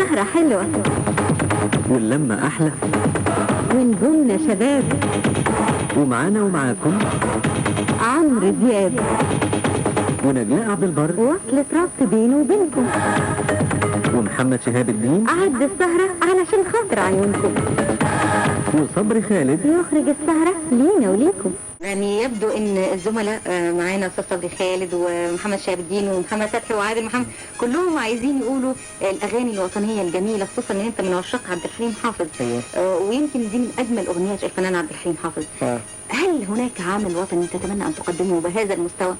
السهرة حلوة واللمة أحلى ونجومنا شباب ومعانا ومعاكم عمرو دياب ونجلاء عبد البر وصلة ربط بينه وبينكم ومحمد شهاب الدين عد السهرة علشان خاطر عيونكم وصبري خالد يخرج السهرة لينا وليكم. يعني يبدو ان الزملاء معانا استاذ صبري خالد ومحمد شهاب الدين ومحمد فتحي وعادل محمد كلهم عايزين يقولوا الاغاني الوطنيه الجميله، خصوصا ان انت من عشاق عبد الحليم حافظ. ويمكن دي من اجمل اغنيات الفنان عبد الحليم حافظ. هل هناك عمل وطني تتمنى ان تقدمه بهذا المستوى؟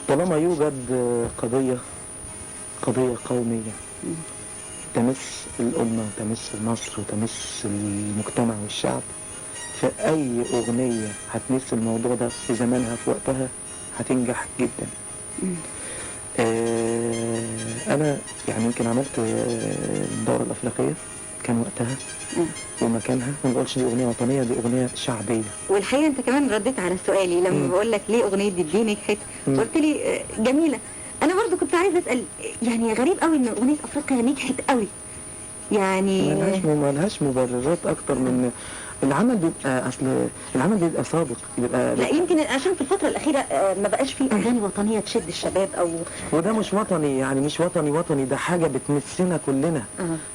طالما يوجد قضية قومية تمس الأمة وتمس مصر وتمس المجتمع والشعب، فأي أغنية هتمس الموضوع ده في زمانها في وقتها هتنجح جدا. أنا يعني يمكن عملت الدورة الأفريقية، كان وقتها ومكانها، ما بقولش دي أغنية وطنية، دي أغنية شعبية. والحقيقة أنت كمان رديت على سؤالي لما بقول لك ليه أغنية دي نجحت، قلت لي جميلة. أنا برضو كنت عايزة أسأل، يعني غريب قوي إن أغنية أفريقيا نجحت قوي، يعني ملهاش مبررات أكتر من العمل بيبقى، أصل العمل بيبقى صادق، بيبقى لا يمكن عشان في الفترة الأخيرة ما بقاش فيه أغاني وطنية تشد الشباب أو وده مش وطني، يعني مش وطني، ده حاجة بتمسنا كلنا.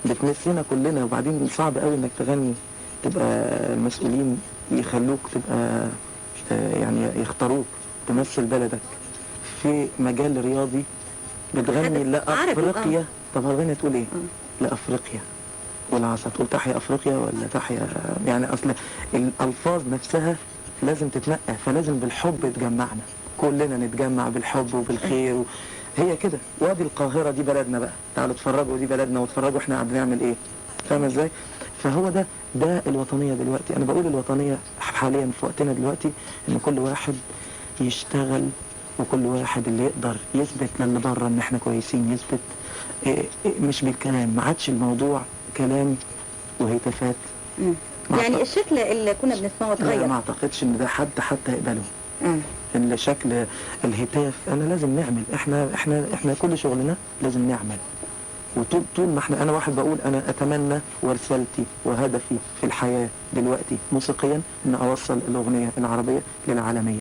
بتمسنا كلنا. وبعدين صعب قوي إنك تغني تبقى المسؤولين يخلوك تبقى يعني يختاروك تمثل بلدك في مجال رياضي، بتغني لأفريقيا. طب هتغني تقول إيه؟ لأفريقيا، ولا هتقول تحيا أفريقيا ولا تحيا، يعني أصل الألفاظ نفسها لازم تتنقى، فلازم بالحب تجمعنا كلنا، نتجمع بالحب وبالخير هي كده. وادي القاهرة دي بلدنا بقى، تعالوا اتفرجوا دي بلدنا واتفرجوا احنا بنعمل ايه. فاهمة ازاي؟ فهو ده الوطنية دلوقتي. انا بقول الوطنية حاليا في وقتنا دلوقتي ان كل واحد يشتغل، وكل واحد اللي يقدر يثبت للي بره ان احنا كويسين، يثبت مش بالكلام. ما عادش الموضوع كلام وهتافات. يعني الشكل اللي كنا بنسمعه اتغير. ما اعتقدش ان ده حتى يقبله. الشكل الهتاف، انا لازم نعمل، احنا كل شغلنا لازم نعمل. وطول ما انا واحد بقول انا اتمنى، ورسالتي وهدفي في الحياة دلوقتي موسيقيا ان اوصل الاغنية العربية للعالمية.